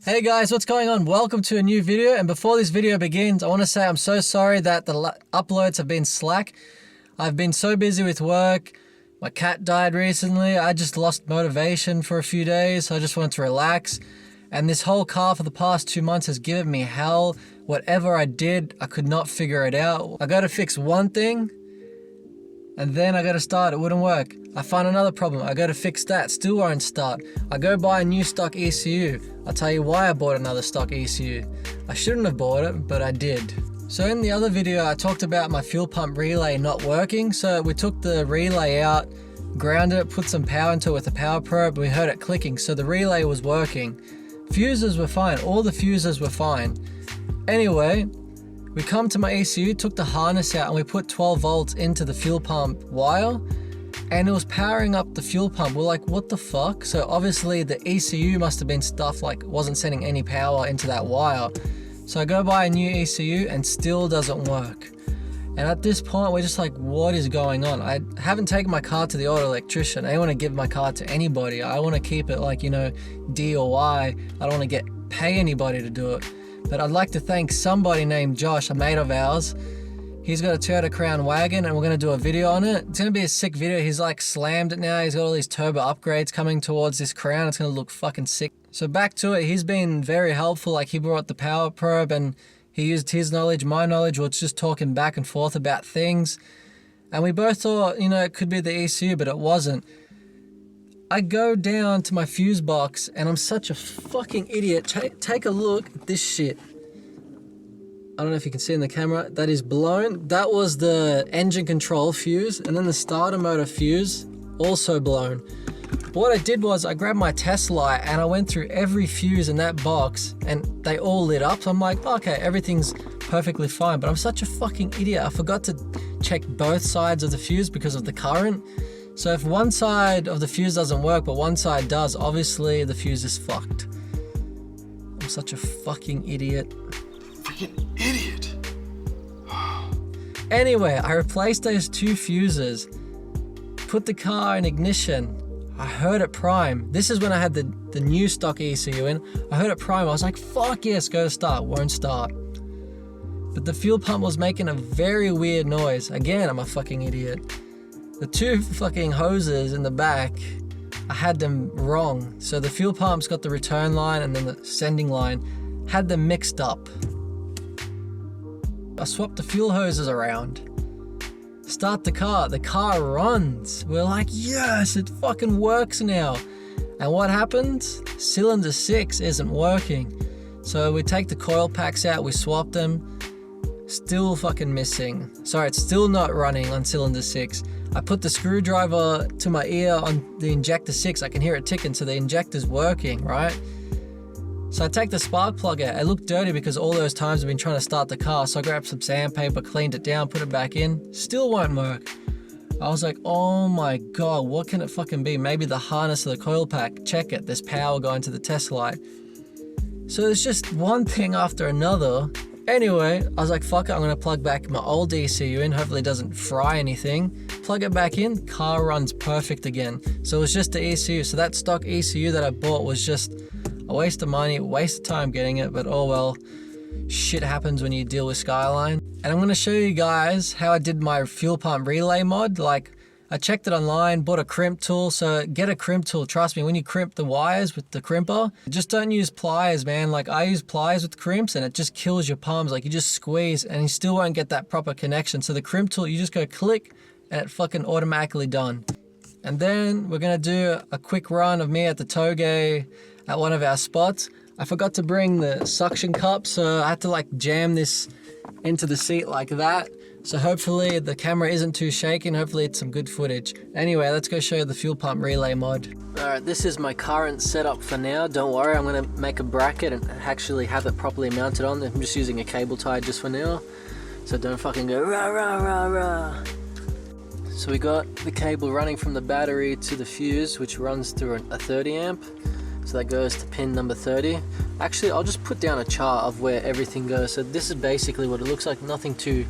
Hey guys, what's going on? Welcome to a new video, and before this video begins, I want to say I'm so sorry that the uploads have been slack. I've been so busy with work. My cat died recently. I just lost motivation for a few days, so I just wanted to relax. And this whole car for the past 2 months has given me hell. Whatever I did, I could not figure it out. I got to fix one thing, and then I got to start. It wouldn't work. I find another problem. I go to fix that. Still won't start. I go buy a new stock ECU. I'll tell you why I bought another stock ECU. I shouldn't have bought it, but I did. So in the other video, I talked about my fuel pump relay not working. So we took the relay out, ground it, put some power into it with a power probe. We heard it clicking. So the relay was working. Fuses were fine. All the fuses were fine. Anyway, we come to my ECU, took the harness out, and we put 12 volts into the fuel pump wire, and it was powering up the fuel pump. We're like, what the fuck? So obviously the ECU must have been stuffed, like wasn't sending any power into that wire. So I go buy a new ECU and still doesn't work. And at this point, we're just like, what is going on? I haven't taken my car to the auto electrician. I don't want to give my car to anybody. I want to keep it like, you know, DIY. I don't want to pay anybody to do it. But I'd like to thank somebody named Josh, a mate of ours. He's got a Toyota Crown wagon and we're going to do a video on it. It's going to be a sick video. He's like slammed it now. He's got all these turbo upgrades coming towards this Crown. It's going to look fucking sick. So back to it. He's been very helpful. Like, he brought the power probe and he used his knowledge, my knowledge. We're just talking back and forth about things. And we both thought, you know, it could be the ECU, but it wasn't. I go down to my fuse box and I'm such a fucking idiot. Take a look at this shit. I don't know if you can see in the camera, that is blown. That was the engine control fuse, and then the starter motor fuse, also blown. What I did was I grabbed my test light and I went through every fuse in that box and they all lit up. So I'm like, okay, everything's perfectly fine, but I'm such a fucking idiot. I forgot to check both sides of the fuse because of the current. So if one side of the fuse doesn't work, but one side does, obviously the fuse is fucked. I'm such a fucking idiot. Freaking idiot. Anyway, I replaced those 2 fuses, put the car in ignition. I heard it prime. This is when I had the new stock ECU in. I heard it prime. I was like, fuck yes, go to start. Won't start. But the fuel pump was making a very weird noise. Again, I'm a fucking idiot. The 2 fucking hoses in the back, I had them wrong. So the fuel pump's got the return line and then the sending line, had them mixed up. I swapped the fuel hoses around. Start the car runs. We're like, yes, it fucking works now. And what happens? Cylinder 6 isn't working. So we take the coil packs out, we swap them. Still fucking missing. Sorry, it's still not running on cylinder 6. I put the screwdriver to my ear on the injector 6. I can hear it ticking, so the injector's working, right? So I take the spark plug out. It looked dirty because all those times I've been trying to start the car. So I grabbed some sandpaper, cleaned it down, put it back in. Still won't work. I was like, oh my God, what can it fucking be? Maybe the harness of the coil pack. Check it, there's power going to the test light. So it's just one thing after another. Anyway, I was like, fuck it, I'm gonna plug back my old ECU in. Hopefully it doesn't fry anything. Plug it back in, car runs perfect again. So it was just the ECU. So that stock ECU that I bought was just a waste of money, a waste of time getting it, but oh well, shit happens when you deal with SKYLINE. And I'm gonna show you guys how I did my fuel pump relay mod. Like, I checked it online, bought a crimp tool. So get a crimp tool. Trust me, when you crimp the wires with the crimper, just don't use pliers, man. Like, I use pliers with crimps and it just kills your palms. Like, you just squeeze and you still won't get that proper connection. So the crimp tool, you just go click and it fucking automatically done. And then we're gonna do a quick run of me at the TOUGE at one of our spots. I forgot to bring the suction cup, so I had to like jam this into the seat like that. So hopefully the camera isn't too shaky, hopefully it's some good footage. Anyway, let's go show you the fuel pump relay mod. Alright, this is my current setup for now. Don't worry, I'm gonna make a bracket and actually have it properly mounted on. I'm just using a cable tie just for now. So don't fucking go rah rah rah rah. So we got the cable running from the battery to the fuse, which runs through a 30 amp. So that goes to pin number 30. Actually, I'll just put down a chart of where everything goes. So this is basically what it looks like, nothing too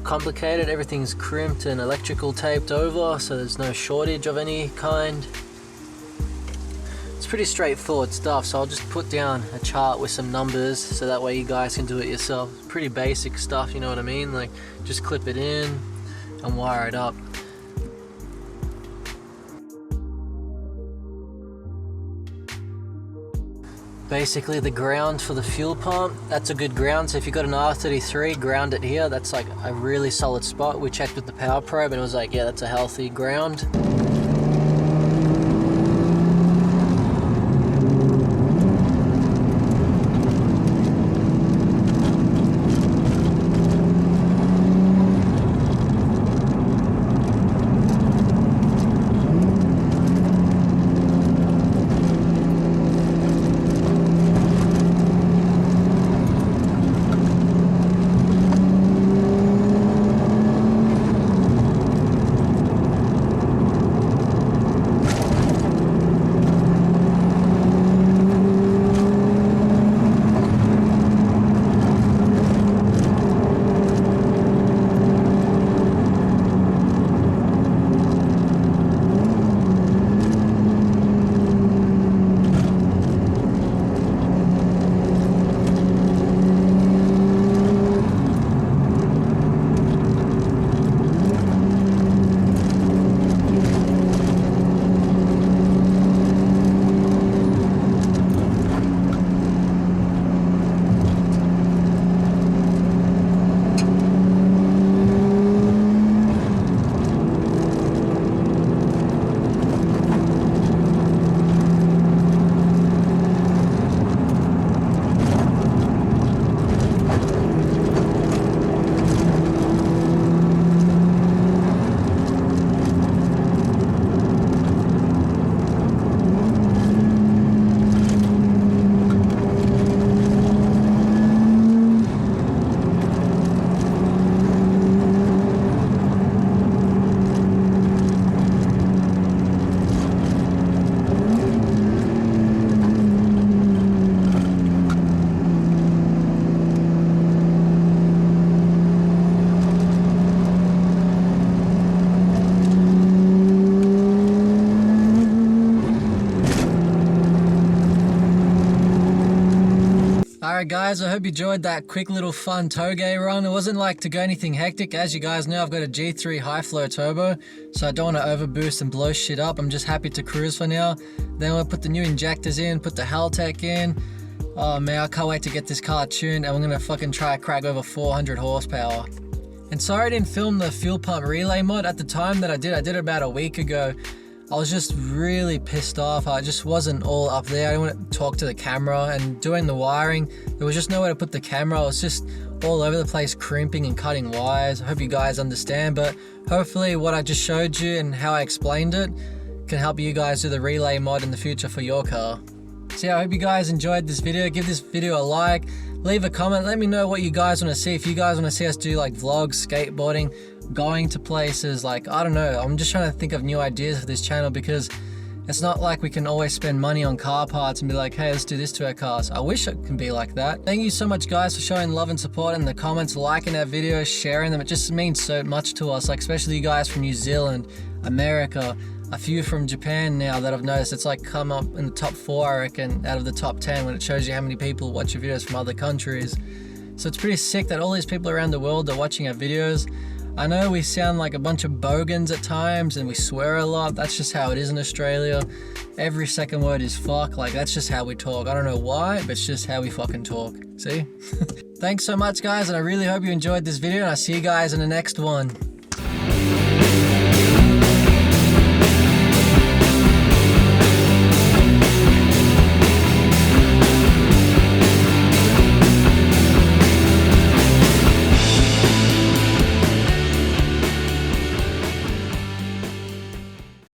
complicated. Everything's crimped and electrical taped over, so there's no shortage of any kind. It's pretty straightforward stuff, so I'll just put down a chart with some numbers so that way you guys can do it yourself. Pretty basic stuff, you know what I mean? Like, just clip it in and wire it up. Basically the ground for the fuel pump, that's a good ground. So if you've got an R33, ground it here. That's like a really solid spot. We checked with the power probe and it was like, yeah, that's a healthy ground. Alright guys, I hope you enjoyed that quick little fun TOUGE run. It wasn't like to go anything hectic. As you guys know, I've got a G3 high flow turbo, so I don't want to overboost and blow shit up. I'm just happy to cruise for now. Then we'll put the new injectors in, put the Haltech in. Oh man, I can't wait to get this car tuned and we're gonna fucking try to crack over 400 horsepower. And sorry I didn't film the fuel pump relay mod at the time that I did it about a week ago. I was just really pissed off. I just wasn't all up there. I didn't want to talk to the camera, and doing the wiring, there was just nowhere to put the camera. I was just all over the place crimping and cutting wires. I hope you guys understand, but hopefully what I just showed you and how I explained it can help you guys do the relay mod in the future for your car. So yeah, I hope you guys enjoyed this video. Give this video a like, leave a comment, let me know what you guys want to see. If you guys want to see us do like vlogs, skateboarding, going to places, like I don't know, I'm just trying to think of new ideas for this channel, because it's not like we can always spend money on car parts and be like, hey, let's do this to our cars. I wish it can be like that. Thank you so much guys for showing love and support in the comments, liking our videos, sharing them. It just means so much to us, like especially you guys from New Zealand, America, a few from Japan now that I've noticed. It's like come up in the top 4 I reckon out of the top 10 when it shows you how many people watch your videos from other countries. So it's pretty sick that all these people around the world are watching our videos. I know we sound like a bunch of bogans at times and we swear a lot. That's just how it is in Australia. Every second word is fuck. Like that's just how we talk. I don't know why, but it's just how we fucking talk. See? Thanks so much guys, and I really hope you enjoyed this video, and I'll see you guys in the next one.